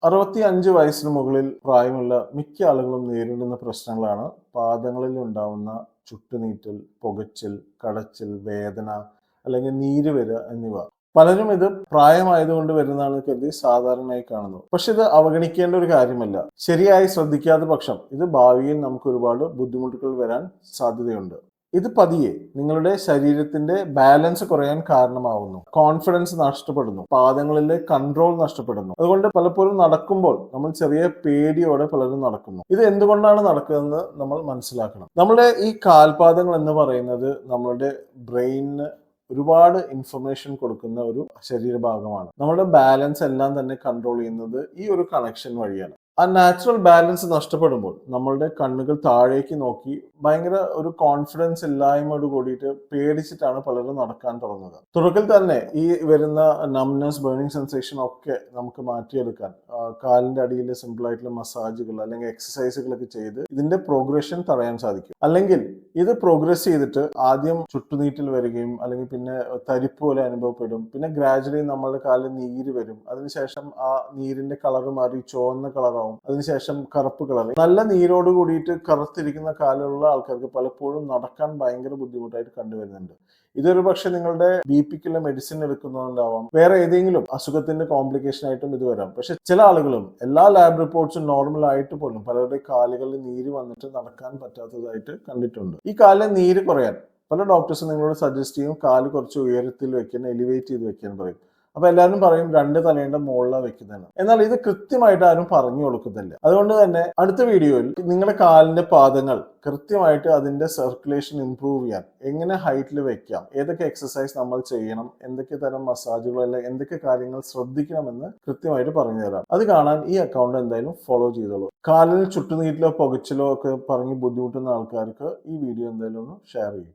65 വയസ്സിന് മുകളിൽ പ്രായമുള്ള മിക്ക ആളുകളും നേരിടുന്ന പ്രശ്നങ്ങളാണ് പാദങ്ങളിൽ ഉണ്ടാവുന്ന ചുട്ടുനീറ്റൽ, പുകച്ചിൽ, കടച്ചിൽ, വേദന അല്ലെങ്കിൽ നീര് വരിക എന്നിവ. പലരും ഇത് പ്രായമായതുകൊണ്ട് വരുന്നതാണെന്ന് കരുതി സാധാരണയായി കാണുന്നു. പക്ഷെ ഇത് അവഗണിക്കേണ്ട ഒരു കാര്യമല്ല. ശരിയായി ശ്രദ്ധിക്കാത്ത പക്ഷം ഇത് ഭാവിയിൽ നമുക്ക് ഒരുപാട് ബുദ്ധിമുട്ടുകൾ വരാൻ സാധ്യതയുണ്ട്. ഇത് പതിയെ നിങ്ങളുടെ ശരീരത്തിന്റെ ബാലൻസ് കുറയാൻ കാരണമാവുന്നു. കോൺഫിഡൻസ് നഷ്ടപ്പെടുന്നു. പാദങ്ങളിലെ കൺട്രോൾ നഷ്ടപ്പെടുന്നു. അതുകൊണ്ട് പലപ്പോഴും നടക്കുമ്പോൾ നമ്മൾ ചെറിയ പേടിയോടെ പലരും നടക്കുന്നു. ഇത് എന്തുകൊണ്ടാണ് നടക്കുന്നതെന്ന് നമ്മൾ മനസ്സിലാക്കണം. നമ്മുടെ ഈ കാൽപാദങ്ങൾ എന്ന് പറയുന്നത് നമ്മളുടെ ബ്രെയിനിന് ഒരുപാട് ഇൻഫർമേഷൻ കൊടുക്കുന്ന ഒരു ശരീരഭാഗമാണ്. നമ്മുടെ ബാലൻസ് എല്ലാം തന്നെ കൺട്രോൾ ചെയ്യുന്നത് ഈ ഒരു കണക്ഷൻ വഴിയാണ്. ആ നാച്ചുറൽ ബാലൻസ് നഷ്ടപ്പെടുമ്പോൾ നമ്മളുടെ കണ്ണുകൾ താഴേക്ക് നോക്കി ഭയങ്കര ഒരു കോൺഫിഡൻസ് ഇല്ലായ്മയോട് കൂടിയിട്ട് പേടിച്ചിട്ടാണ് പലരും നടക്കാൻ തുടങ്ങുക. തുടക്കത്തിൽ തന്നെ ഈ വരുന്ന നംനെസ്, ബേണിംഗ് സെൻസേഷൻ ഒക്കെ നമുക്ക് മാറ്റിയെടുക്കാൻ കാലിന്റെ അടിയിൽ സിമ്പിൾ ആയിട്ടുള്ള മസാജുകൾ അല്ലെങ്കിൽ എക്സസൈസുകളൊക്കെ ചെയ്ത് ഇതിന്റെ പ്രോഗ്രഷൻ തടയാൻ സാധിക്കും. അല്ലെങ്കിൽ ഇത് പ്രോഗ്രസ് ചെയ്തിട്ട് ആദ്യം ചുട്ടുനീറ്റൽ വരികയും അല്ലെങ്കിൽ പിന്നെ തരിപ്പ് പോലെ അനുഭവപ്പെടും. പിന്നെ ഗ്രാജുവലി നമ്മളുടെ കാലിൽ നീര് വരും. അതിനുശേഷം ആ നീരിന്റെ കളർ മാറി ചുവന്ന കളറാവും. അതിനുശേഷം കറുപ്പ് കളർ. നല്ല നീരോട് കൂടിയിട്ട് കറുത്തിരിക്കുന്ന കാലുള്ള ആൾക്കാർക്ക് പലപ്പോഴും നടക്കാൻ ഭയങ്കര ബുദ്ധിമുട്ടായിട്ട് കണ്ടുവരുന്നുണ്ട്. ഇതൊരു പക്ഷെ നിങ്ങളുടെ ബിപിക്കുള്ള മെഡിസിൻ എടുക്കുന്നതുകൊണ്ടാവാം, വേറെ ഏതെങ്കിലും അസുഖത്തിന്റെ കോംപ്ലിക്കേഷൻ ആയിട്ടും ഇത് വരാം. പക്ഷെ ചില ആളുകളും എല്ലാ ലാബ് റിപ്പോർട്ട്സും നോർമൽ ആയിട്ട് പോലും പലരുടെ കാലുകളിൽ നീര് വന്നിട്ട് നടക്കാൻ പറ്റാത്തതായിട്ട് കണ്ടിട്ടുണ്ട്. ഈ കാലിലെ നീര് കുറയാൻ പല ഡോക്ടേഴ്സും നിങ്ങളോട് സജസ്റ്റ് ചെയ്യും കാല് കുറച്ച് ഉയരത്തിൽ വെക്കാൻ, എലിവേറ്റ് ചെയ്ത് വെക്കാൻ പറയും. അപ്പൊ എല്ലാവരും പറയും 2 തലയുടെ മുകളിലാണ് വെക്കുന്നതാണ്. എന്നാൽ ഇത് കൃത്യമായിട്ട് ആരും പറഞ്ഞു കൊടുക്കുന്നില്ല. അതുകൊണ്ട് തന്നെ അടുത്ത വീഡിയോയിൽ നിങ്ങളുടെ കാലിന്റെ പാദങ്ങൾ കൃത്യമായിട്ട് അതിന്റെ സർക്കുലേഷൻ ഇംപ്രൂവ് ചെയ്യാൻ എങ്ങനെ ഹൈറ്റിൽ വെക്കാം, ഏതൊക്കെ എക്സസൈസ് നമ്മൾ ചെയ്യണം, എന്തൊക്കെ തരം മസാജുകൾ അല്ലെങ്കിൽ എന്തൊക്കെ കാര്യങ്ങൾ ശ്രദ്ധിക്കണമെന്ന് കൃത്യമായിട്ട് പറഞ്ഞു തരാം. അത് കാണാൻ ഈ അക്കൗണ്ട് എന്തായാലും ഫോളോ ചെയ്തോളൂ. കാലിൽ ചുട്ടുനീറ്റിലോ പുകച്ചിലോ ഒക്കെ പറഞ്ഞ് ബുദ്ധിമുട്ടുന്ന ആൾക്കാർക്ക് ഈ വീഡിയോ എന്തായാലും ഒന്ന് ഷെയർ ചെയ്യും.